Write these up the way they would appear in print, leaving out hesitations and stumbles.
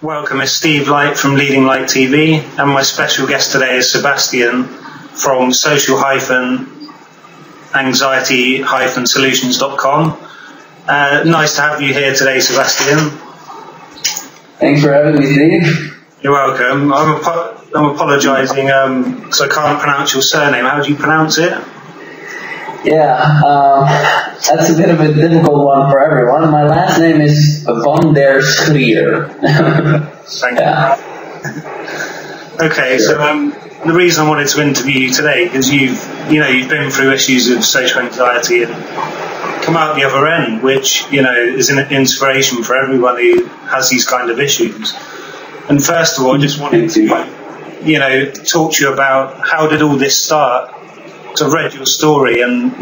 Welcome, it's Steve Light from Leading Light TV, and my special guest today is Sebastian from social-anxiety-solutions.com. Nice to have you here today, Sebastian. Thanks for having me, Steve. You're welcome. I'm apologising because I can't pronounce your surname. How do you pronounce it? Yeah, that's a bit of a difficult one for everyone. My last name is van der Schrier. Thank you. Okay, sure. So the reason I wanted to interview you today because you've been through issues of social anxiety and come out the other end, which is an inspiration for everyone who has these kind of issues. And first of all, I just wanted to talk to you about how did all this start. So I've read your story, and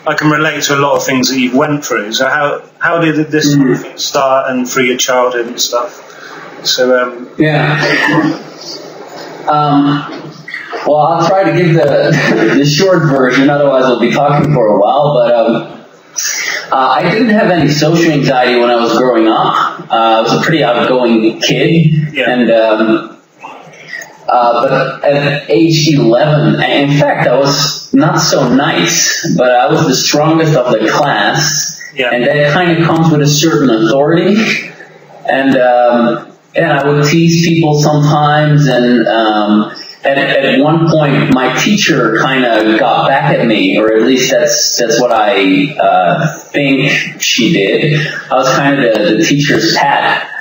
I can relate to a lot of things that you've went through. So how did this start, and through your childhood and stuff? So well, I'll try to give the short version. Otherwise, I'll be talking for a while. But I didn't have any social anxiety when I was growing up. I was a pretty outgoing kid, and but at age 11, in fact, I was not so nice, but I was the strongest of the class, and that kind of comes with a certain authority, and I would tease people sometimes, and at one point, my teacher kind of got back at me, or at least that's what I think she did. I was kind of the teacher's pet.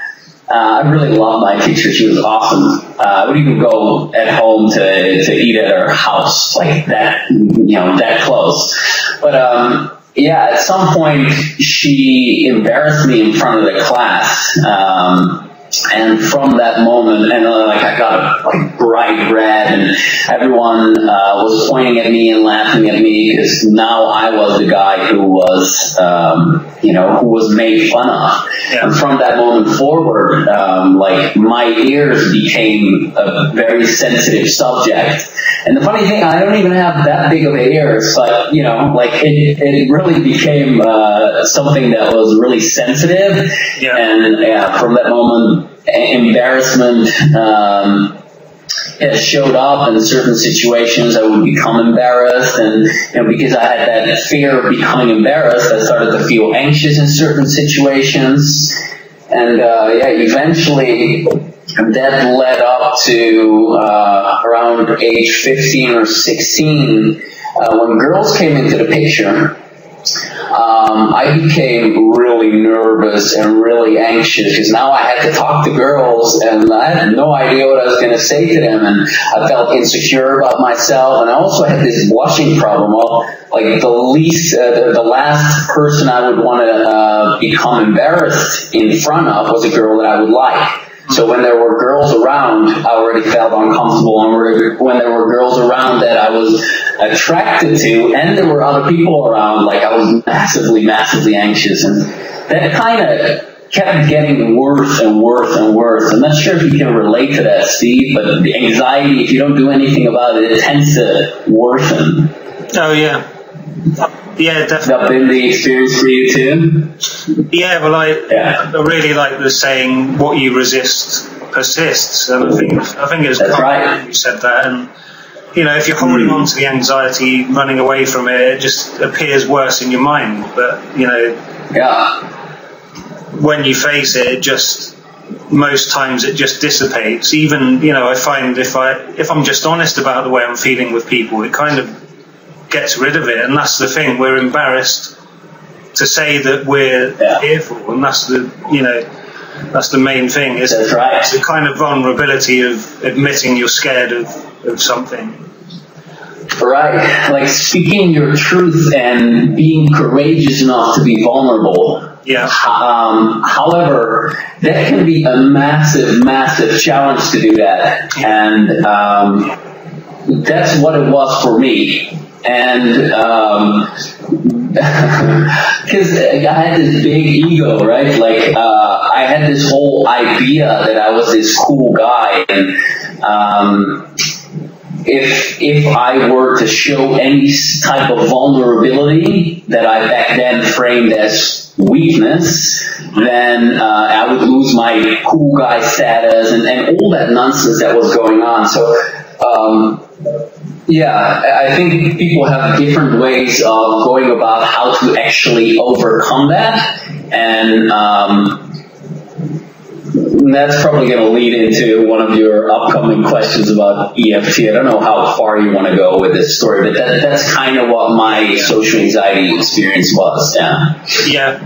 I really loved my teacher. She was awesome. I would even go at home to eat at her house, like that, that close. But at some point she embarrassed me in front of the class. And from that moment, I got a bright red, and everyone was pointing at me and laughing at me because now I was the guy who was, who was made fun of. Yeah. And from that moment forward, my ears became a very sensitive subject. And the funny thing, I don't even have that big of ears, but it really became something that was really sensitive. Yeah. And from that moment, embarrassment showed up in certain situations. I would become embarrassed, and because I had that fear of becoming embarrassed, I started to feel anxious in certain situations, and eventually that led up to around age 15 or 16 when girls came into the picture. I became really nervous and really anxious because now I had to talk to girls, and I had no idea what I was going to say to them, and I felt insecure about myself, and I also had this blushing problem. Well, the last person I would want to become embarrassed in front of was a girl that I would like. So when there were girls around, I already felt uncomfortable, and when there were girls around that I was attracted to, and there were other people around, I was massively, massively anxious, and that kind of kept getting worse and worse and worse. I'm not sure if you can relate to that, Steve, but the anxiety, if you don't do anything about it, it tends to worsen. Oh, yeah. Yeah, definitely. That been the experience for you too? Yeah, well, I really like the saying, "What you resist persists." And I think it's right. You said that, and if you're holding on to the anxiety, running away from it, it just appears worse in your mind. But when you face it, most times it just dissipates. Even I find if I'm just honest about the way I'm feeling with people, it kind of gets rid of it, and that's the thing. We're embarrassed to say that we're fearful, and that's the main thing. It's the kind of vulnerability of admitting you're scared of something. Right, like speaking your truth and being courageous enough to be vulnerable. Yeah. However, that can be a massive, massive challenge to do that, and that's what it was for me. And because I had this big ego, right? I had this whole idea that I was this cool guy, and if I were to show any type of vulnerability that I back then framed as weakness, then I would lose my cool guy status and all that nonsense that was going on. So, I think people have different ways of going about how to actually overcome that, and that's probably going to lead into one of your upcoming questions about EFT. I don't know how far you want to go with this story, but that's kind of what my social anxiety experience was. Yeah.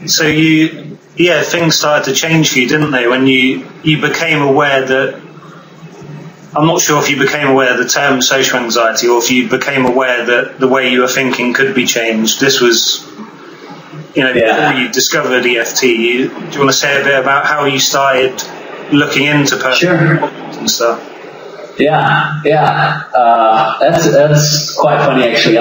So things started to change for you, didn't they? When you became aware that, I'm not sure if you became aware of the term social anxiety or if you became aware that the way you were thinking could be changed. This was, before you discovered EFT. Do you want to say a bit about how you started looking into personal problems and stuff? That's quite funny, actually.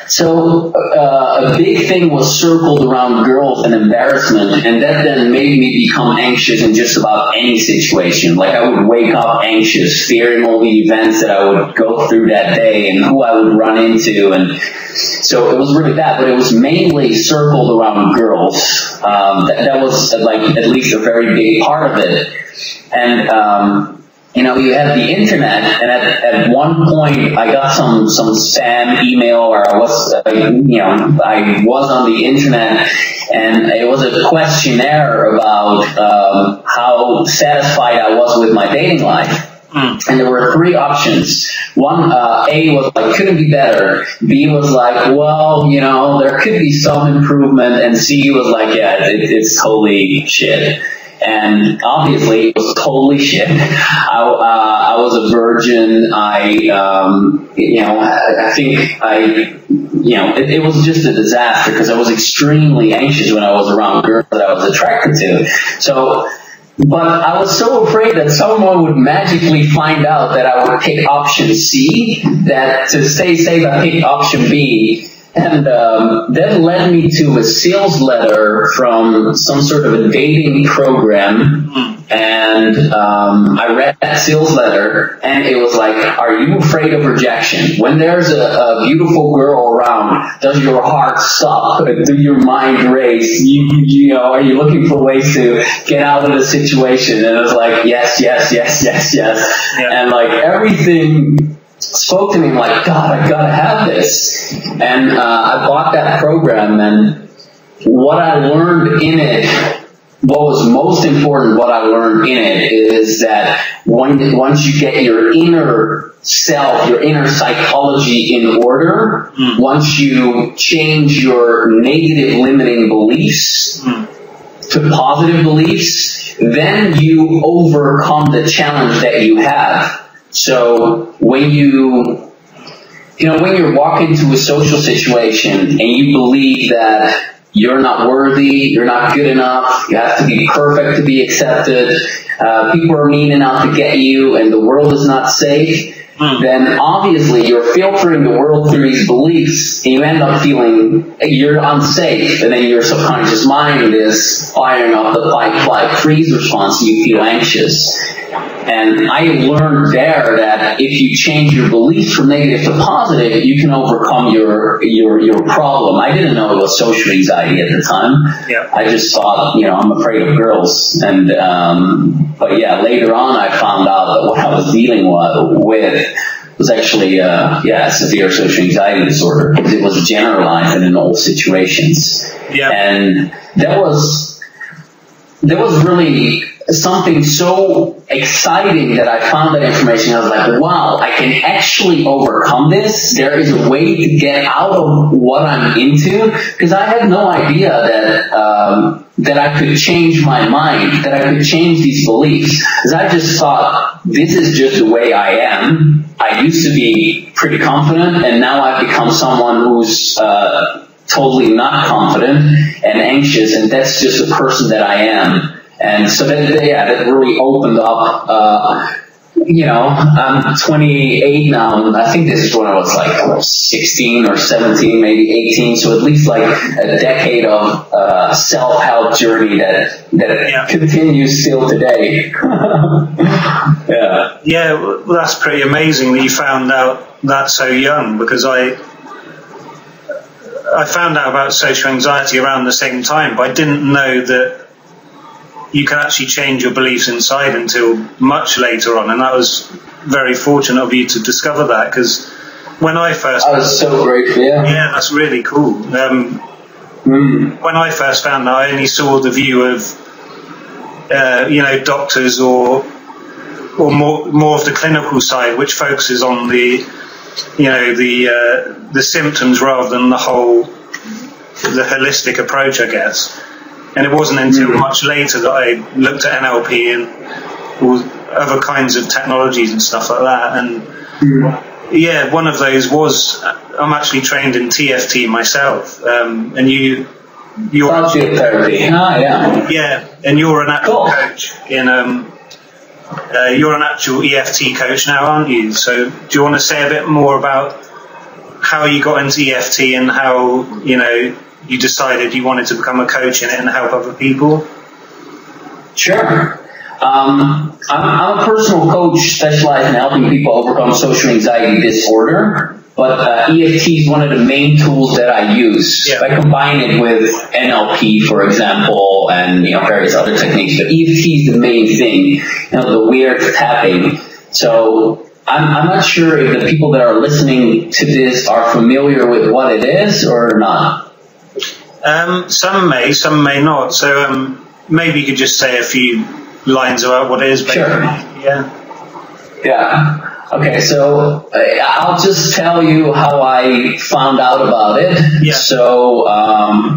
So a big thing was circled around girls and embarrassment, and that then made me become anxious in just about any situation. Like, I would wake up anxious, fearing all the events that I would go through that day and who I would run into, and so it was really that, but it was mainly circled around girls. That was like at least a very big part of it. And you have the internet, and at one point I got some spam email, or I was on the internet, and it was a questionnaire about how satisfied I was with my dating life. And there were 3 options. One, A was like, couldn't be better. B was like, well, there could be some improvement. And C was like, yeah, it's totally shit. And obviously it was totally shit. I was a virgin. It was just a disaster because I was extremely anxious when I was around girls that I was attracted to. So, but I was so afraid that someone would magically find out that I would pick option C, that to stay safe I picked option B. And that led me to a sales letter from some sort of a dating program, and I read that sales letter, and it was like, are you afraid of rejection? When there's a beautiful girl around, does your heart stop? Do your mind race? Are you looking for ways to get out of the situation? And it was like, yes. Yeah. And like everything spoke to me like, God, I gotta have this. And I bought that program, and what I learned in it, what was most important, what I learned in it is that once you get your inner self, your inner psychology in order, once you change your negative limiting beliefs to positive beliefs, then you overcome the challenge that you have. So when you walk into a social situation and you believe that you're not worthy, you're not good enough, you have to be perfect to be accepted, people are mean enough to get you, and the world is not safe, then obviously you're filtering the world through these beliefs, and you end up feeling you're unsafe, and then your subconscious mind is firing off the fight, flight, freeze response, and you feel anxious. And I learned there that if you change your beliefs from negative to positive, you can overcome your problem. I didn't know it was social anxiety at the time. Yeah. I just thought, I'm afraid of girls. And but yeah, later on I found out that what I was dealing with was actually severe social anxiety disorder, because it was generalized and in all situations. Yeah. And that was really something so exciting that I found that information. I was like, wow, I can actually overcome this. There is a way to get out of what I'm into, because I had no idea that I could change my mind, that I could change these beliefs. Because I just thought, this is just the way I am. I used to be pretty confident, and now I've become someone who's totally not confident and anxious, and that's just the person that I am. And so that really opened up, I'm 28 now, and I think this is when I was like 16 or 17, maybe 18, so at least like a decade of self-help journey that continues still today. Yeah, well, that's pretty amazing that you found out that so young, because I found out about social anxiety around the same time, but I didn't know that you can actually change your beliefs inside until much later on, and that was very fortunate of you to discover that, because when I first... I was so grateful, Yeah, that's really cool. When I first found that, I only saw the view of, doctors or more of the clinical side, which focuses on the symptoms rather than the holistic approach, I guess. And it wasn't until much later that I looked at NLP and all other kinds of technologies and stuff like that. And yeah, one of those was, I'm actually trained in TFT myself, and you're therapy. Yeah, and you're an actual coach in you're an actual EFT coach now, aren't you? So do you want to say a bit more about how you got into EFT and how you decided you wanted to become a coach in it and help other people? Sure. I'm a personal coach specialized in helping people overcome social anxiety disorder, but EFT is one of the main tools that I use. I combine it with NLP, for example, and various other techniques, but EFT is the main thing, the weird tapping. So I'm not sure if the people that are listening to this are familiar with what it is or not. Some may not. So maybe you could just say a few lines about what it is. Sure. Yeah. Okay, so I'll just tell you how I found out about it. So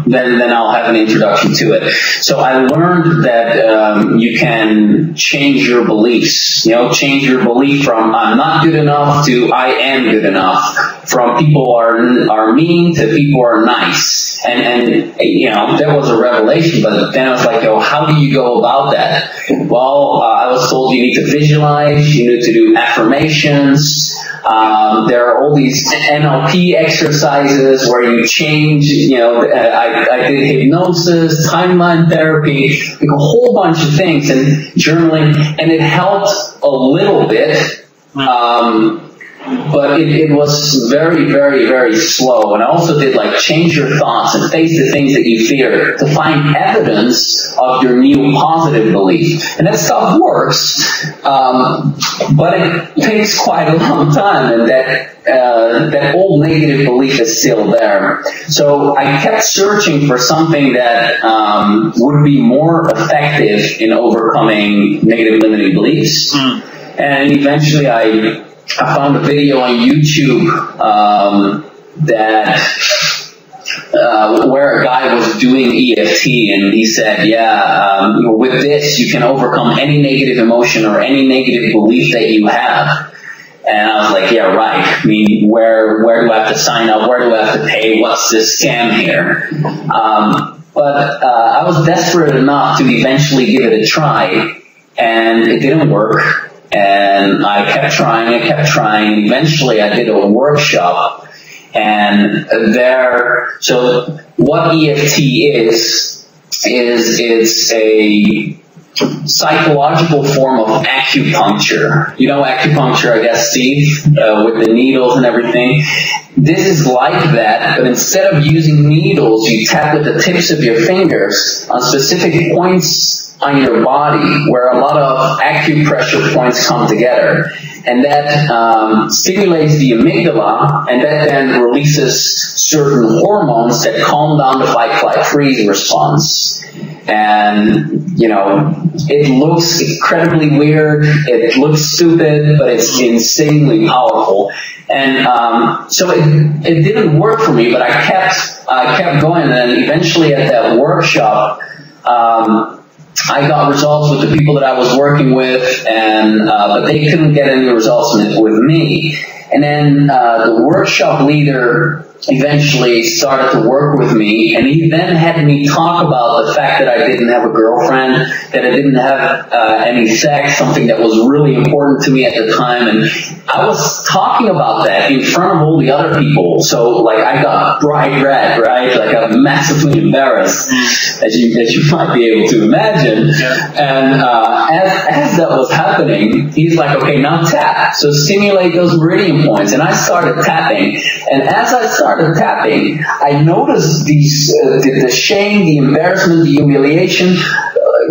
then I'll have an introduction to it. So I learned that you can change your beliefs. Change your belief from I'm not good enough to I am good enough. From people are mean to people are nice. And that was a revelation, but then I was like, how do you go about that? Well, I was told you need to visualize, you need to do affirmations. There are all these NLP exercises where you change, I did hypnosis, timeline therapy, like a whole bunch of things, and journaling, and it helped a little bit. But it was very, very, very slow. And I also did change your thoughts and face the things that you fear to find evidence of your new positive belief. And that stuff works, but it takes quite a long time, and that old negative belief is still there. So I kept searching for something that would be more effective in overcoming negative limiting beliefs. And eventually I found a video on YouTube where a guy was doing EFT, and he said, with this you can overcome any negative emotion or any negative belief that you have. And I was like, yeah, right. I mean, where do I have to sign up? Where do I have to pay? What's this scam here? But I was desperate enough to eventually give it a try, and it didn't work. And I kept trying. Eventually I did a workshop, and so what EFT is it's a psychological form of acupuncture. Acupuncture, I guess, Steve, with the needles and everything. This is like that, but instead of using needles, you tap with the tips of your fingers on specific points on your body where a lot of acupressure points come together. And that stimulates the amygdala, and that then releases certain hormones that calm down the fight, flight, freeze response. And, it looks incredibly weird, it looks stupid, but it's insanely powerful. And so it didn't work for me, but I kept going, and eventually at that workshop, I got results with the people that I was working with, and but they couldn't get any results with me. And then the workshop leader eventually started to work with me, and he then had me talk about the fact that I didn't have a girlfriend, that I didn't have any sex, something that was really important to me at the time. And I was talking about that in front of all the other people. So I got bright red, right? I got massively embarrassed, as you might be able to imagine. And as that was happening, he's like, okay, now tap. So stimulate those meridian points. And I started tapping. And as I started started tapping, I noticed the shame, the embarrassment, the humiliation,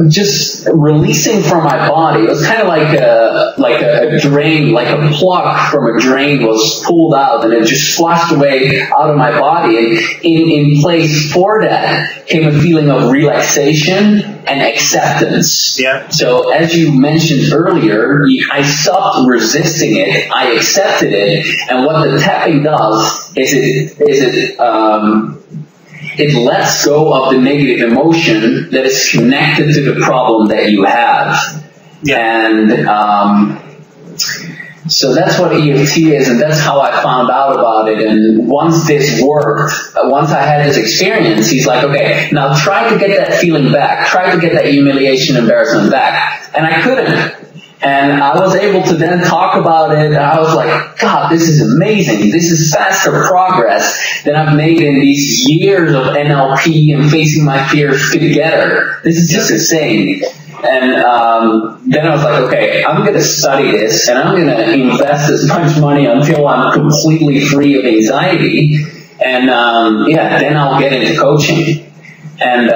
just releasing from my body. It was kind of like a drain, like a plug from a drain was pulled out, and it just flushed away out of my body. And in place for that came a feeling of relaxation and acceptance. Yeah. So as you mentioned earlier, I stopped resisting it. I accepted it, and what the tapping does is it lets go of the negative emotion that is connected to the problem that you have. Yeah. And so that's what EFT is, and that's how I found out about it. And once this worked, once I had this experience, he's like, okay, now try to get that feeling back. Try to get that humiliation, embarrassment back. And I couldn't. And I was able to then talk about it, and I was like, God, this is amazing. This is faster progress than I've made in these years of NLP and facing my fears together. This is just insane. And then I was like, okay, I'm going to study this, and I'm going to invest as much money until I'm completely free of anxiety. And then I'll get into coaching. And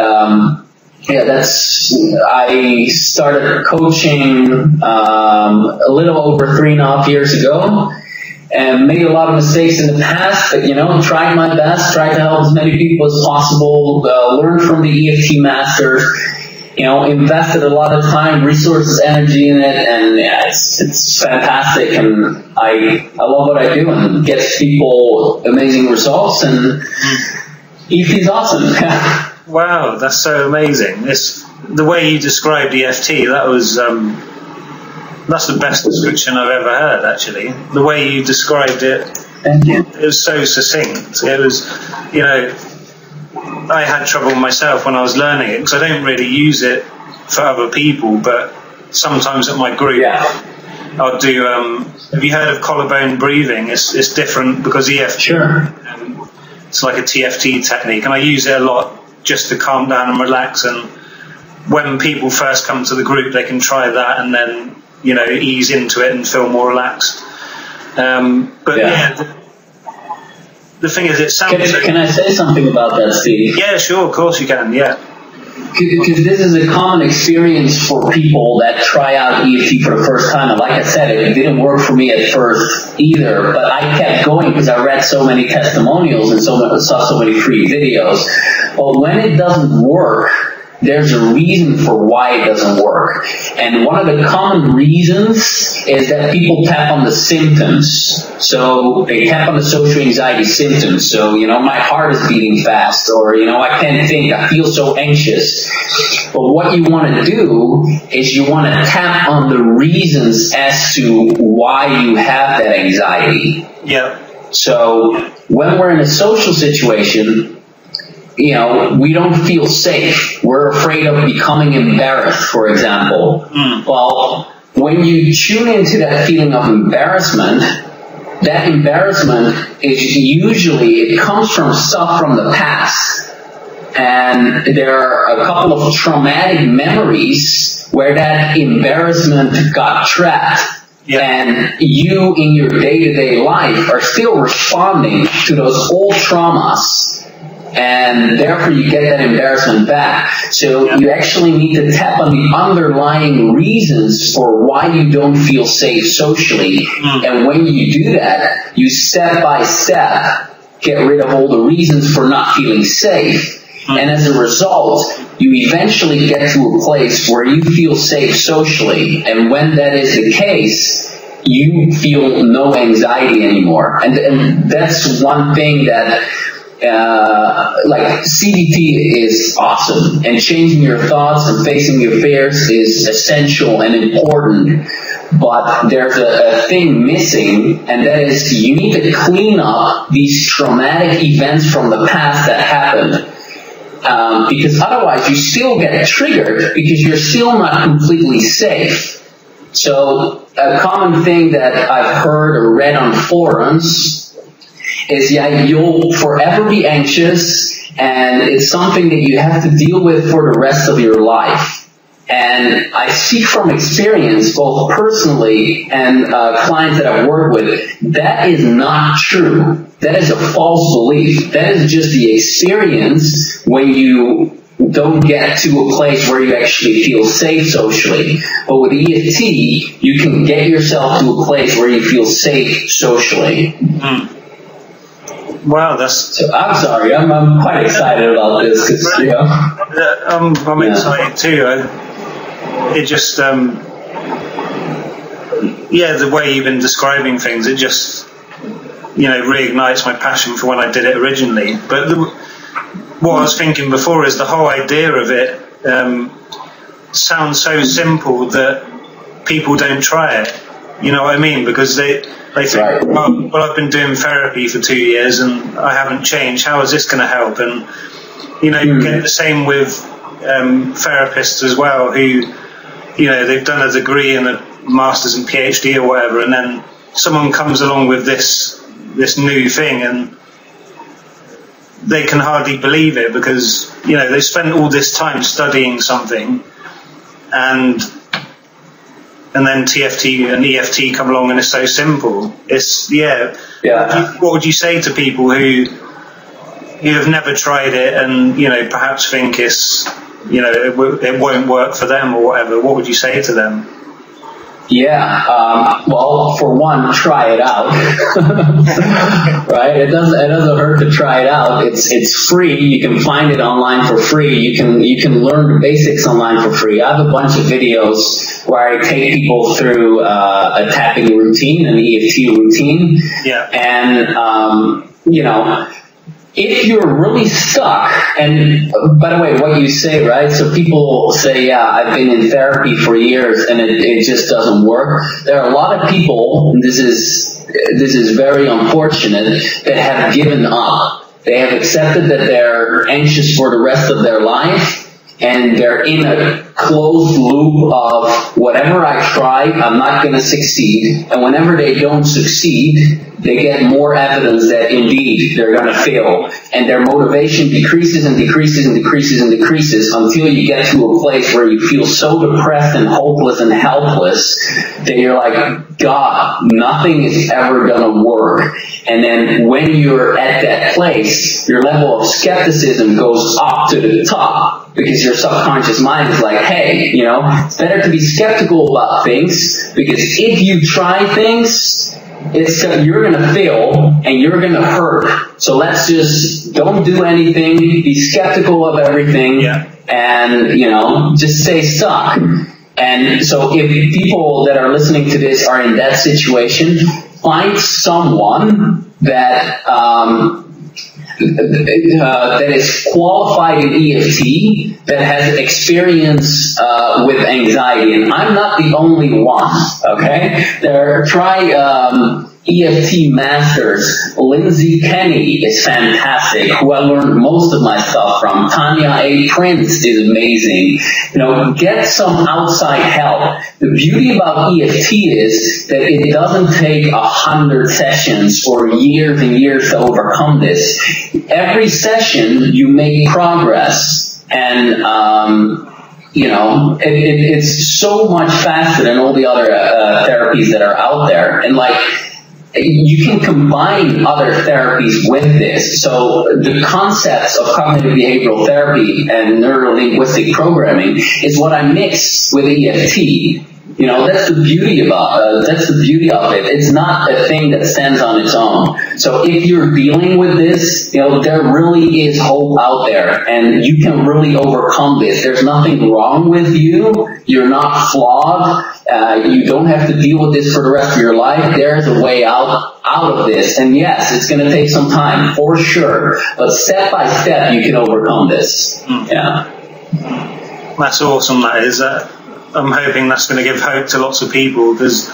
I started coaching a little over 3.5 years ago, and made a lot of mistakes in the past, but tried my best, tried to help as many people as possible, learned from the EFT masters, invested a lot of time, resources, energy in it, and it's fantastic, and I love what I do, and gets people amazing results, and EFT's awesome. Wow, that's so amazing. The way you described EFT, that's the best description I've ever heard, actually. The way you described it, Thank you. It was so succinct. It was, I had trouble myself when I was learning it, because I don't really use it for other people, but sometimes at my group, I'll do, have you heard of collarbone breathing? It's different because EFT, sure. It's like a TFT technique, and I use it a lot just to calm down and relax. And when people first come to the group, they can try that and then, ease into it and feel more relaxed. The thing is, it sounds... Can I say something about that, Steve? Yeah, sure, of course you can, yeah. Because this is a common experience for people that try out EFT for the first time. And like I said, it didn't work for me at first either, but I kept going because I read so many testimonials and saw so many free videos. But when it doesn't work, there's a reason for why it doesn't work. And one of the common reasons is that people tap on the symptoms. So they tap on the social anxiety symptoms. So, my heart is beating fast, or, I can't think, I feel so anxious. But what you want to do is you want to tap on the reasons as to why you have that anxiety. Yeah. So when we're in a social situation, we don't feel safe. We're afraid of becoming embarrassed, for example. Well, when you tune into that feeling of embarrassment, that embarrassment is it comes from stuff from the past. And there are a couple of traumatic memories where that embarrassment got trapped. Yeah. And you, in your day-to-day life, are still responding to those old traumas. And therefore you get that embarrassment back. So you actually need to tap on the underlying reasons for why you don't feel safe socially. And when you do that, you step by step get rid of all the reasons for not feeling safe. And as a result, you eventually get to a place where you feel safe socially. And when that is the case, you feel no anxiety anymore. And that's one thing that CBT is awesome, and changing your thoughts and facing your fears is essential and important, but there's a thing missing, and that is you need to clean up these traumatic events from the past that happened, because otherwise you still get triggered because you're still not completely safe. So a common thing that I've heard or read on forums is, you'll forever be anxious, and it's something that you have to deal with for the rest of your life. And I speak from experience, both personally and clients that I've worked with, that is not true. That is a false belief. That is just the experience when you don't get to a place where you actually feel safe socially. But with EFT, you can get yourself to a place where you feel safe socially. Wow, that's... So I'm sorry, I'm quite excited about this. Cause, you know, I'm excited too. It just, the way you've been describing things, it just, reignites my passion for when I did it originally. But what I was thinking before is the whole idea of it sounds so simple that people don't try it. You know what I mean? Because they think, right. well, I've been doing therapy for 2 years and I haven't changed. How is this going to help? And, you get the same with therapists as well who, they've done a degree and a master's and PhD or whatever, and then someone comes along with this new thing and they can hardly believe it because, they spent all this time studying something and then TFT and EFT come along and it's so simple. It's, What would you say to people who have never tried it and, perhaps think it's, it won't work for them or whatever? What would you say to them? Yeah, well, for one, try it out. Right? It doesn't hurt to try it out. It's free. You can find it online for free. You can learn the basics online for free. I have a bunch of videos where I take people through a tapping routine, an EFT routine. Yeah. And if you're really stuck, and by the way, what you say, right? So people say, yeah, I've been in therapy for years and it just doesn't work. There are a lot of people, and this is very unfortunate, that have given up. They have accepted that they're anxious for the rest of their life, and they're in a closed loop of whatever I try, I'm not going to succeed. And whenever they don't succeed, they get more evidence that indeed they're going to fail. And their motivation decreases and decreases and decreases and decreases until you get to a place where you feel so depressed and hopeless and helpless that you're like, God, nothing is ever going to work. And then when you're at that place, your level of skepticism goes up to the top. Because your subconscious mind is like, hey, it's better to be skeptical about things, because if you try things, you're going to fail and you're going to hurt. So let's just don't do anything, be skeptical of everything, and, just stay stuck. And so if people that are listening to this are in that situation, find someone that is qualified in EFT, that has experience with anxiety. And I'm not the only one, okay? Try EFT masters. Lindsay Kenny is fantastic, who I learned most of my stuff from. Tanya A. Prince is amazing. Get some outside help. The beauty about EFT is that it doesn't take 100 sessions or years and years to overcome this. Every session you make progress, and it's so much faster than all the other therapies that are out there. And you can combine other therapies with this. So the concepts of cognitive behavioral therapy and neuro-linguistic programming is what I mix with EFT. That's the beauty of it. It's not a thing that stands on its own. So if you're dealing with this, there really is hope out there, and you can really overcome this. There's nothing wrong with you. You're not flawed. You don't have to deal with this for the rest of your life. There's a way out of this. And yes, it's going to take some time, for sure. But step by step, you can overcome this. Yeah. That's awesome, that is. I'm hoping that's going to give hope to lots of people, because